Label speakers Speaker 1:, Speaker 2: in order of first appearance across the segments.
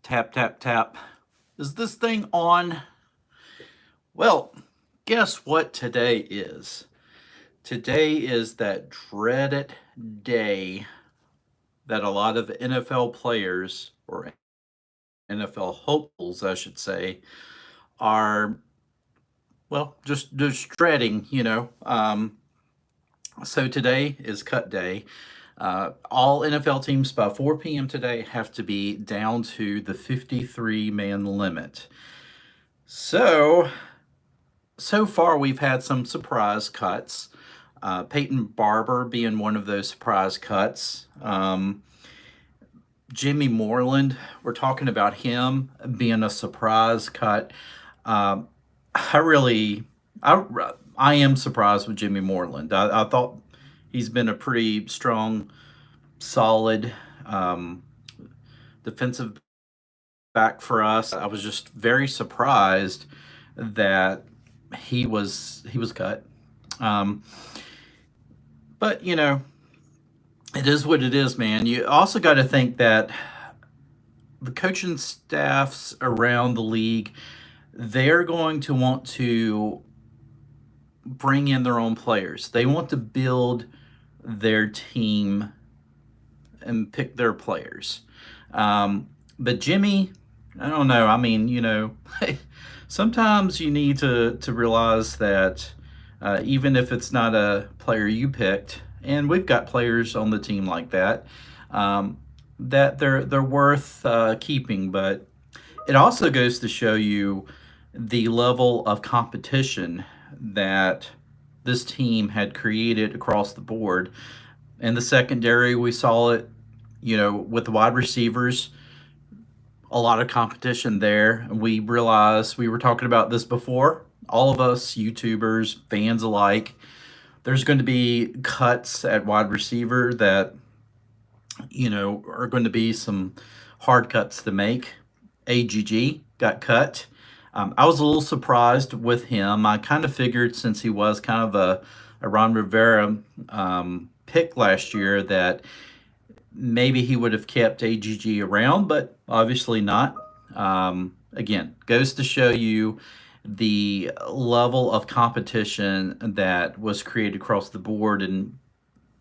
Speaker 1: Tap, tap, tap. Is this thing on? Well, guess what today is? Today is that dreaded day that a lot of NFL players, or NFL hopefuls, I should say, are, well, just dreading. So today is cut day. All NFL teams by 4 p.m. today have to be down to the 53-man limit. So far we've had some surprise cuts. Peyton Barber being one of those surprise cuts. Jimmy Moreland, we're talking about him being a surprise cut. Um, I really, I, I am surprised with Jimmy Moreland. I thought he's been a pretty strong, solid defensive back for us. I was just very surprised that he was cut. Um, but it is what it is, man. You also got to think that the coaching staffs around the league, they're going to want to bring in their own players. They want to build their team and pick their players. But Jimmy, I don't know. I mean, sometimes you need to realize that even if it's not a player you picked, and we've got players on the team like that, that they're worth keeping. But it also goes to show you the level of competition that this team had created across the board. In the secondary, we saw it, with the wide receivers, a lot of competition there. And we realized we were talking about this before. All of us, YouTubers, fans alike, there's going to be cuts at wide receiver that, are going to be some hard cuts to make. AGG got cut. I was a little surprised with him. I kind of figured since he was kind of a Ron Rivera pick last year that maybe he would have kept AGG around, but obviously not. Again, goes to show you the level of competition that was created across the board, and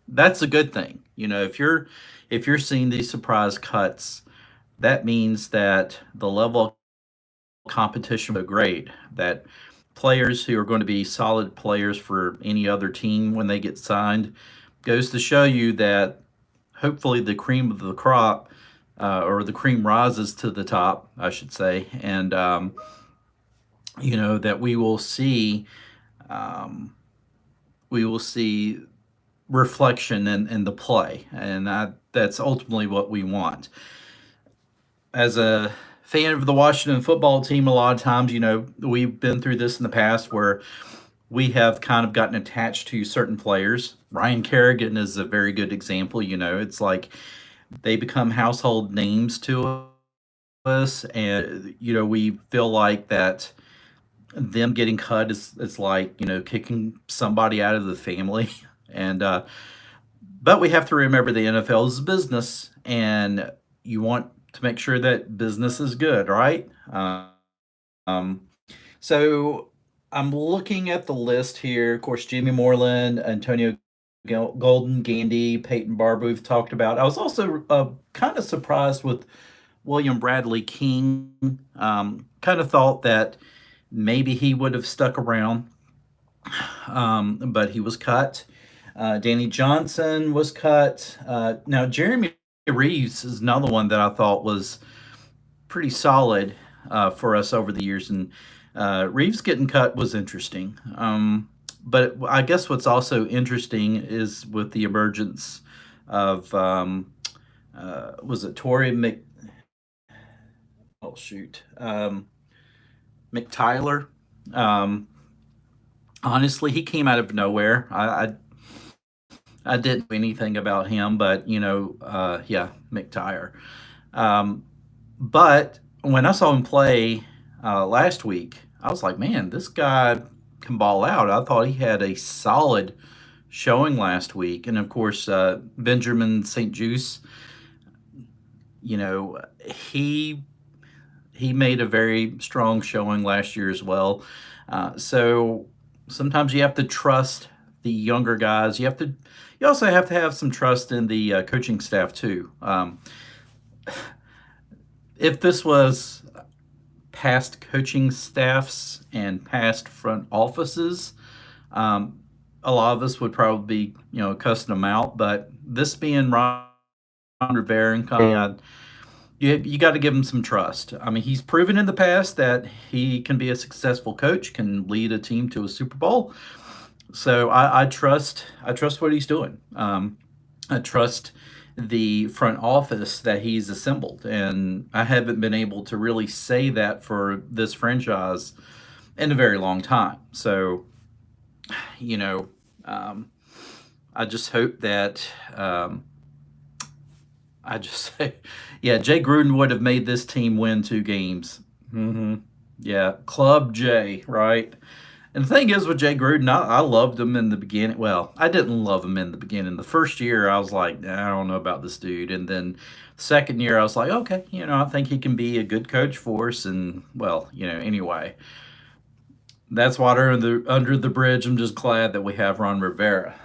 Speaker 1: that's a good thing. If you're seeing these surprise cuts, that means that the level of competition was great. That players who are going to be solid players for any other team when they get signed goes to show you that hopefully the cream of the crop, or the cream rises to the top, I should say, and that we will see reflection in the play, and that's ultimately what we want. As a fan of the Washington football team, a lot of times, we've been through this in the past where we have kind of gotten attached to certain players. Ryan Kerrigan is a very good example. It's like they become household names to us, and we feel like that them getting cut is like kicking somebody out of the family, and but we have to remember the NFL is a business, and you want to make sure that business is good, right? Um, so I'm looking at the list here. Of course, Jimmy Moreland, Antonio Golden, Gandy, Peyton Barber, we've talked about. I was also kind of surprised with William Bradley King. Kind of thought that maybe he would have stuck around, but he was cut. Danny Johnson was cut. Now, Jeremy Reeves is another one that I thought was pretty solid for us over the years, and Reeves getting cut was interesting. But I guess what's also interesting is with the emergence of was it Torrey Mc? Oh shoot, McTyler. Um, Honestly, he came out of nowhere. I didn't know anything about him, but yeah, McTyre. Um, but when I saw him play last week, I was like, man, this guy can ball out. I thought he had a solid showing last week, and of course Benjamin St. Juice. You know, he he made a very strong showing last year as well. So sometimes you have to trust the younger guys. You also have to have some trust in the coaching staff too. If this was past coaching staffs and past front offices, um, a lot of us would probably be, cussing them out. But this being Ron Rivera and company, you got to give him some trust. I mean, he's proven in the past that he can be a successful coach, can lead a team to a Super Bowl. So I trust what he's doing. I trust the front office that he's assembled, and I haven't been able to really say that for this franchise in a very long time. So you know, um, I just hope that I just yeah, Jay Gruden would have made this team win 2 games. Yeah, Club J, right? And the thing is with Jay Gruden, I loved him in the beginning. Well, I didn't love him in the beginning. The first year, I was like, "Nah, I don't know about this dude." And then second year, I was like, okay, I think he can be a good coach for us. And well, anyway, that's water under the bridge. I'm just glad that we have Ron Rivera.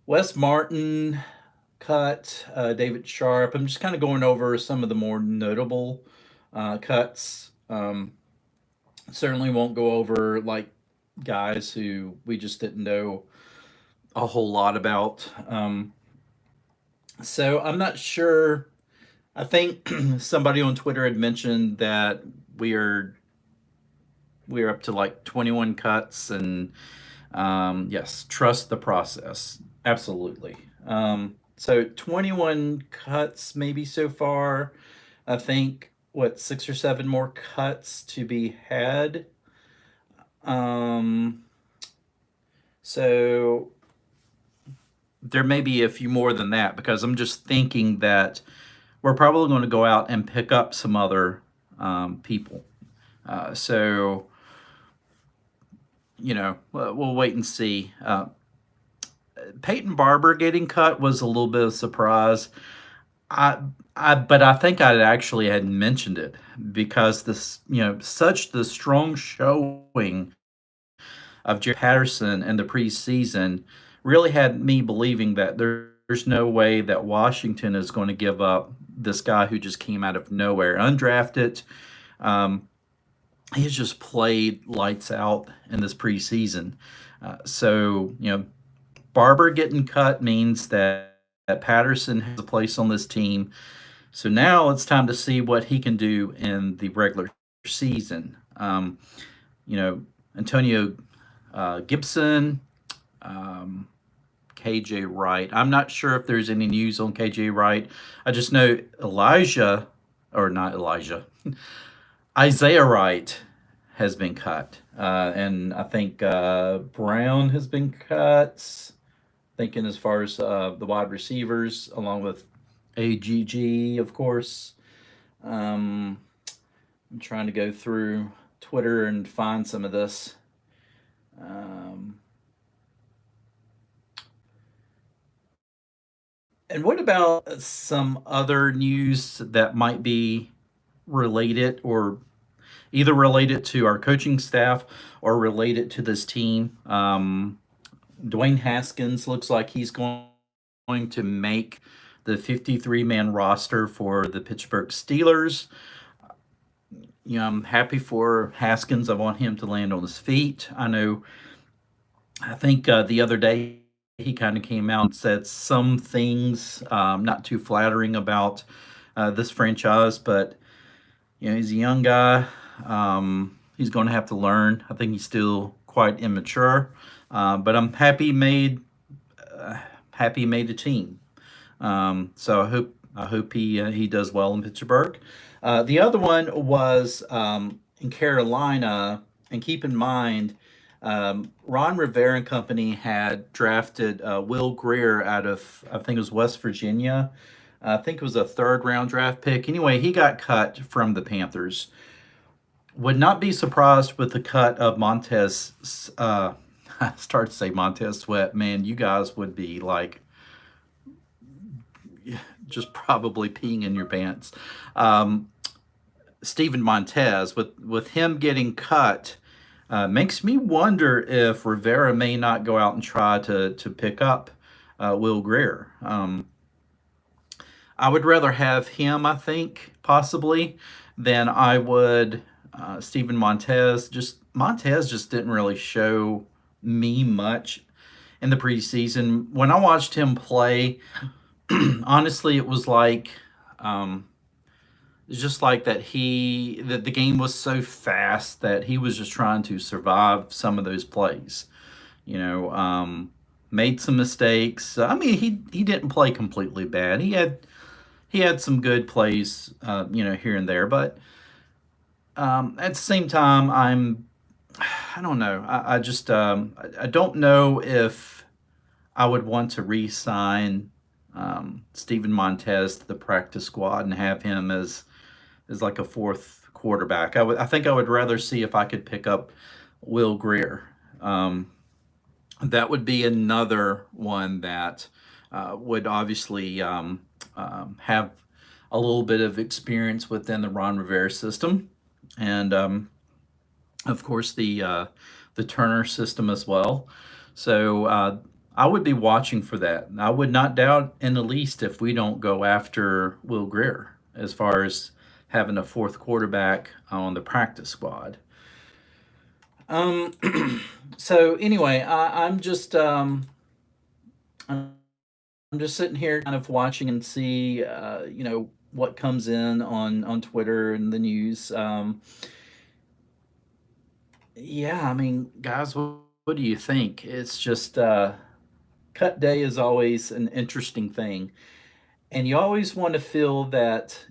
Speaker 1: Wes Martin cut, David Sharp. I'm just kind of going over some of the more notable cuts. Certainly won't go over like guys who we just didn't know a whole lot about. So I'm not sure. I think somebody on Twitter had mentioned that we are we're up to like 21 cuts, and yes, trust the process. Absolutely. So 21 cuts maybe so far. I think what 6 or 7 more cuts to be had. Um, so there may be a few more than that because I'm just thinking that we're probably going to go out and pick up some other people. So we'll wait and see. Peyton Barber getting cut was a little bit of a surprise. But I think I actually had mentioned it because this, such the strong showing of Jerry Patterson in the preseason really had me believing that there's no way that Washington is going to give up this guy who just came out of nowhere, undrafted. Um, he's just played lights out in this preseason. So, Barber getting cut means that Patterson has a place on this team. So now it's time to see what he can do in the regular season. You know, Antonio Gibson, um, KJ Wright. I'm not sure if there's any news on KJ Wright. I just know Elijah, or not Elijah, Isaiah Wright has been cut. And I think Brown has been cut. Thinking as far as the wide receivers, along with AGG, of course. Um, I'm trying to go through Twitter and find some of this. Um, and what about some other news that might be related, or either related to our coaching staff or related to this team? Dwayne Haskins looks like he's going to make the 53-man roster for the Pittsburgh Steelers. I'm happy for Haskins. I want him to land on his feet. I think the other day he kind of came out and said some things not too flattering about this franchise, but he's a young guy. He's going to have to learn. I think he's still quite immature, but I'm happy he made the team. So I hope he does well in Pittsburgh. The other one was in Carolina, and keep in mind, Ron Rivera and company had drafted Will Greer out of, I think it was West Virginia. I think it was a third-round draft pick. Anyway, he got cut from the Panthers. Would not be surprised with the cut of I start to say Montez Sweat, man, you guys would be like just probably peeing in your pants. Um, Steven Montez, with him getting cut, makes me wonder if Rivera may not go out and try to pick up Will Greer. I would rather have him, I think, possibly, than I would Steven Montez. Just Montez just didn't really show me much in the preseason. When I watched him play, honestly, it was like it's just like that the game was so fast that he was just trying to survive some of those plays. You know, made some mistakes. I mean, he didn't play completely bad. He had some good plays, here and there. But at the same time, I don't know. I just I don't know if I would want to re-sign Steven Montez to the practice squad and have him as like a fourth quarterback. I think I would rather see if I could pick up Will Greer. That would be another one that would obviously have a little bit of experience within the Ron Rivera system, and of course the Turner system as well. So I would be watching for that. I would not doubt in the least if we don't go after Will Greer as far as having a fourth quarterback on the practice squad. Um, so anyway, I'm just sitting here kind of watching and see what comes in on Twitter and the news. Yeah, I mean, guys, what do you think? It's just cut day is always an interesting thing, and you always want to feel that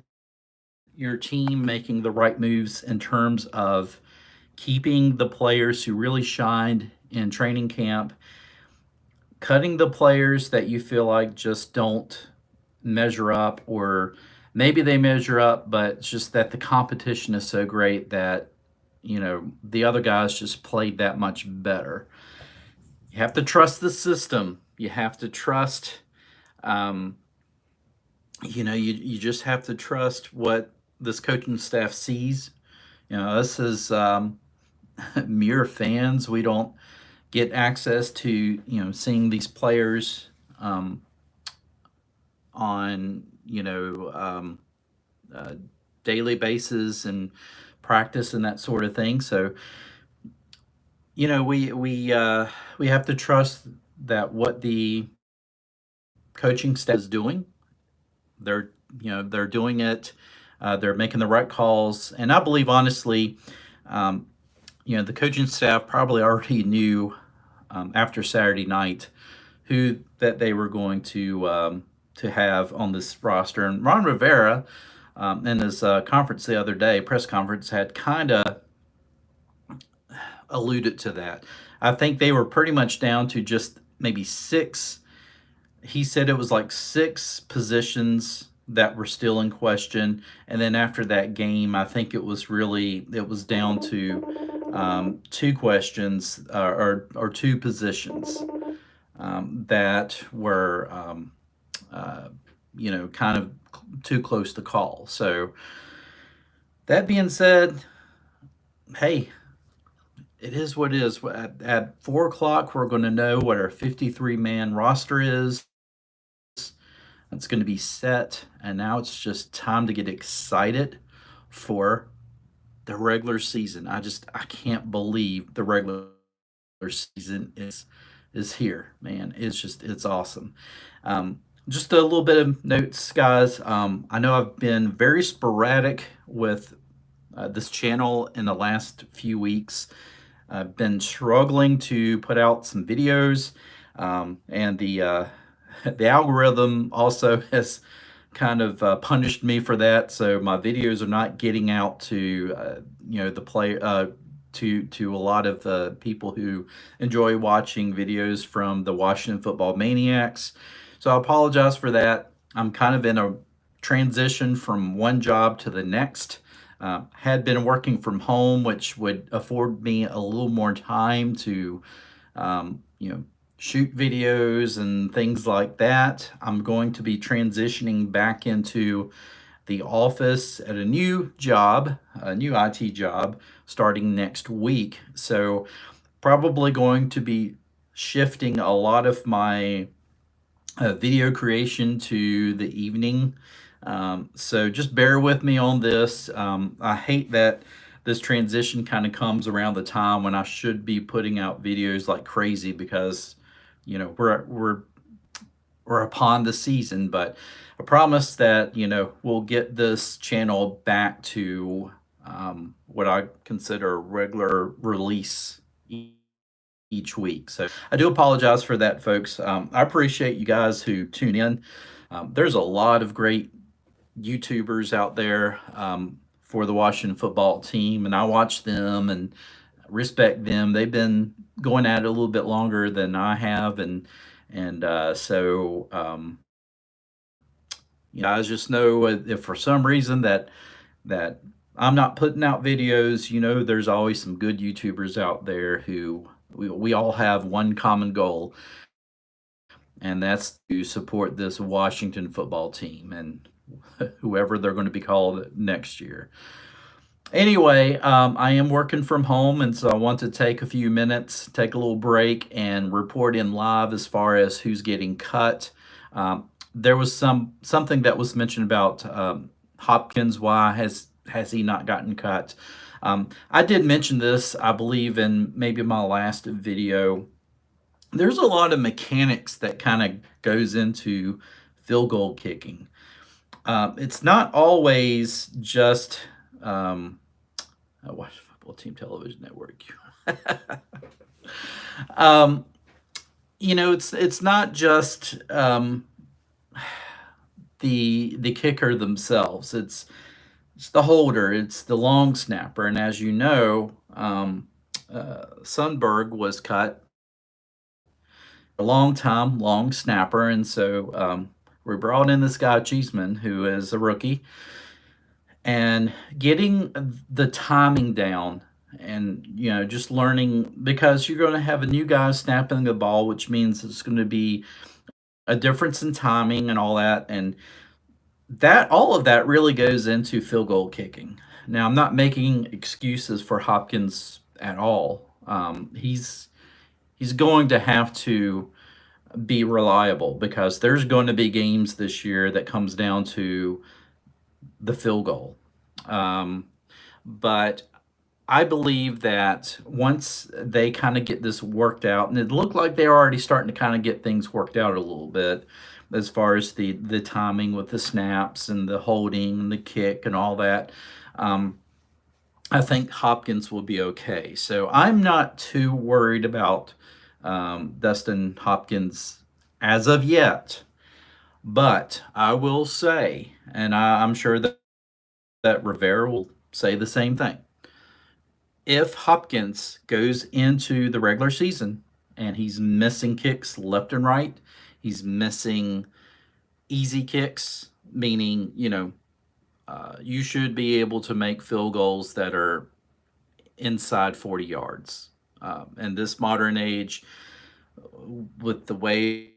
Speaker 1: your team making the right moves in terms of keeping the players who really shined in training camp, cutting the players that you feel like just don't measure up, or maybe they measure up, but it's just that the competition is so great that, the other guys just played that much better. You have to trust the system. You have to trust, um, you just have to trust what this coaching staff sees. This is mere fans. We don't get access to seeing these players on uh, daily basis and practice and that sort of thing. So we have to trust that what the coaching staff is doing, they're they're doing it. They're making the right calls, and I believe honestly, um, the coaching staff probably already knew after Saturday night who that they were going to have on this roster. And Ron Rivera, in his conference the other day, press conference, had kind of alluded to that. I think they were pretty much down to just maybe six. He said it was like six positions that were still in question, and then after that game, I think it was down to two questions or two positions that were kind of too close to call. So that being said, hey, it is what it is. At 4 o'clock, we're going to know what our 53-man roster is. It's going to be set, and now it's just time to get excited for the regular season. I can't believe the regular season is here, man. It's awesome. Just a little bit of notes, guys. I know I've been very sporadic with this channel in the last few weeks. I've been struggling to put out some videos, and the algorithm also has kind of punished me for that. So my videos are not getting out to the play to a lot of people who enjoy watching videos from the Washington Football Maniacs. So I apologize for that. I'm kind of in a transition from one job to the next. Had been working from home, which would afford me a little more time to you know, shoot videos and things like that. I'm going to be transitioning back into the office at a new job, a new IT job, starting next week. So, probably going to be shifting a lot of my video creation to the evening. So just bear with me on this. I hate that this transition kind of comes around the time when I should be putting out videos like crazy because, we're upon the season. But I promise that we'll get this channel back to what I consider a regular release each week. So I do apologize for that, folks. I appreciate you guys who tune in. There's a lot of great YouTubers out there for the Washington football team, and I watch them and respect them. They've been going at it a little bit longer than I have, and you guys just know if for some reason that I'm not putting out videos, there's always some good YouTubers out there who we all have one common goal, and that's to support this Washington football team and whoever they're going to be called next year. Anyway, I am working from home, and so I want to take a few minutes, take a little break, and report in live as far as who's getting cut. There was something that was mentioned about Hopkins. Why has he not gotten cut? I did mention this, I believe, in maybe my last video. There's a lot of mechanics that kind of goes into field goal kicking. It's not always just I watch Football Team Television Network. um, it's not just the kicker themselves. It's the holder. It's the long snapper. And as you know, Sundberg was cut a long time, long snapper, and so we brought in this guy Cheeseman, who is a rookie, and getting the timing down, and just learning because you're going to have a new guy snapping the ball, which means it's going to be a difference in timing and all that, and that all of that really goes into field goal kicking. Now, I'm not making excuses for Hopkins at all. He's going to have to be reliable because there's going to be games this year that comes down to the field goal. But I believe that once they kind of get this worked out, and it looked like they're already starting to kind of get things worked out a little bit as far as the timing with the snaps and the holding and the kick and all that. I think Hopkins will be okay. So I'm not too worried about Dustin Hopkins as of yet. But I will say, and I'm sure that Rivera will say the same thing. If Hopkins goes into the regular season and he's missing kicks left and right, he's missing easy kicks, meaning, you should be able to make field goals that are inside 40 yards. In this modern age, with the way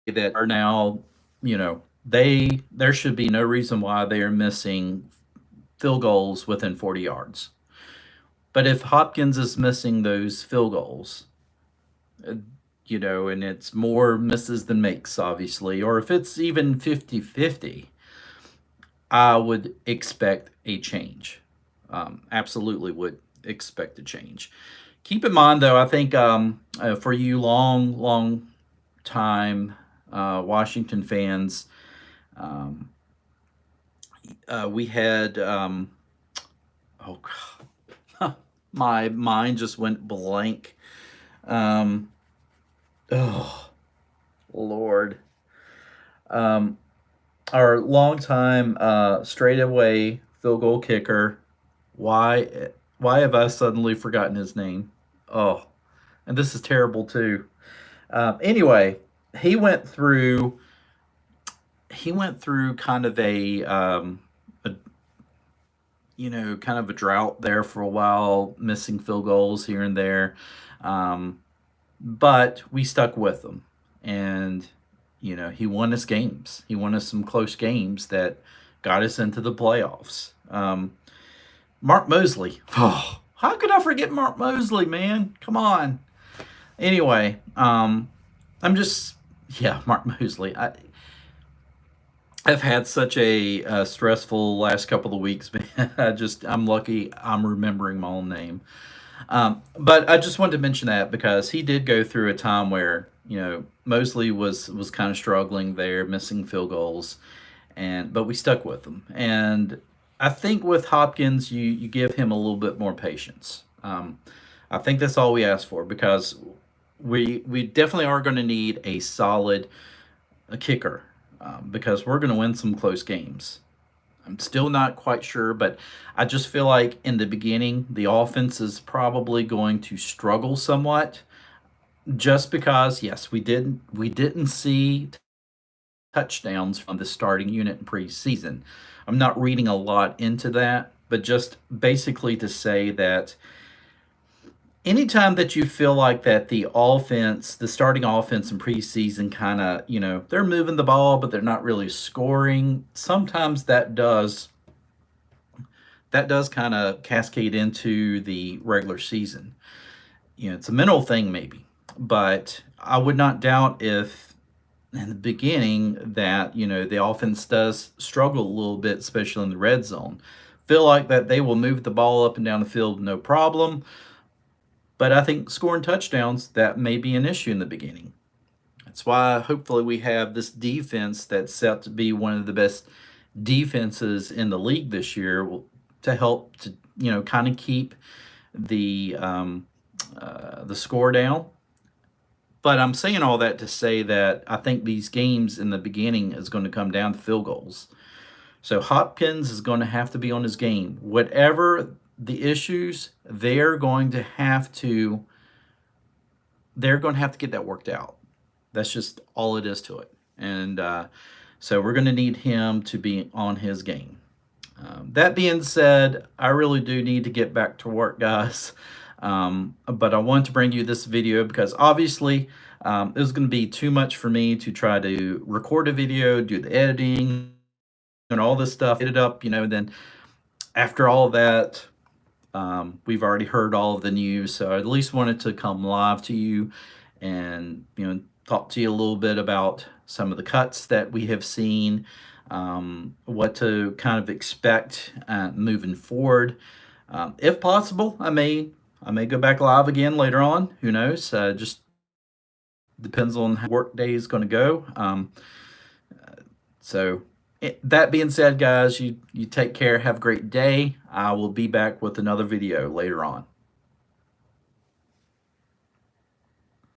Speaker 1: that are now, there should be no reason why they are missing field goals within 40 yards. But if Hopkins is missing those field goals, and it's more misses than makes, obviously, or if it's even 50-50, I would expect a change. Absolutely would expect a change. Keep in mind, though, I think for you long time Washington fans, we had, oh, God, my mind just went blank. Oh, Lord. Our longtime straightaway field goal kicker. Why have I suddenly forgotten his name? Oh, and this is terrible too. Anyway, he went through kind of a kind of a drought there for a while, missing field goals here and there. but we stuck with him. And, he won us games. He won us some close games that got us into the playoffs. Mark Mosley. Oh, how could I forget Mark Mosley, man? Come on. Anyway, I'm just, yeah, Mark Mosley. I've had such a stressful last couple of weeks, man. I'm lucky I'm remembering my own name. But I just wanted to mention that because he did go through a time where Mosley was kind of struggling there, missing field goals, but we stuck with him. And I think with Hopkins, you give him a little bit more patience. I think that's all we ask for because we definitely are going to need a solid kicker because we're going to win some close games. I'm still not quite sure, but I just feel like in the beginning, the offense is probably going to struggle somewhat, just because yes, we didn't see touchdowns from the starting unit in preseason. I'm not reading a lot into that, but just basically to say that anytime that you feel like that the starting offense in preseason kind of, they're moving the ball, but they're not really scoring, sometimes that does kind of cascade into the regular season. It's a mental thing maybe, but I would not doubt if in the beginning that, the offense does struggle a little bit, especially in the red zone. Feel like that they will move the ball up and down the field no problem, but I think scoring touchdowns, that may be an issue in the beginning. That's why hopefully we have this defense that's set to be one of the best defenses in the league this year to help to kind of keep the score down. But I'm saying all that to say that I think these games in the beginning is going to come down to field goals. So Hopkins is going to have to be on his game. Whatever the issues, they're going to have to get that worked out. That's just all it is to it. And so we're going to need him to be on his game. That being said, I really do need to get back to work, guys. But I wanted to bring you this video because obviously it was going to be too much for me to try to record a video, do the editing, and all this stuff, get it up, then after all that, we've already heard all of the news. So I at least wanted to come live to you and, talk to you a little bit about some of the cuts that we have seen, what to kind of expect moving forward. If possible, I may go back live again later on. Who knows? Just depends on how work day is going to go. So that being said, guys, you take care. Have a great day. I will be back with another video later on.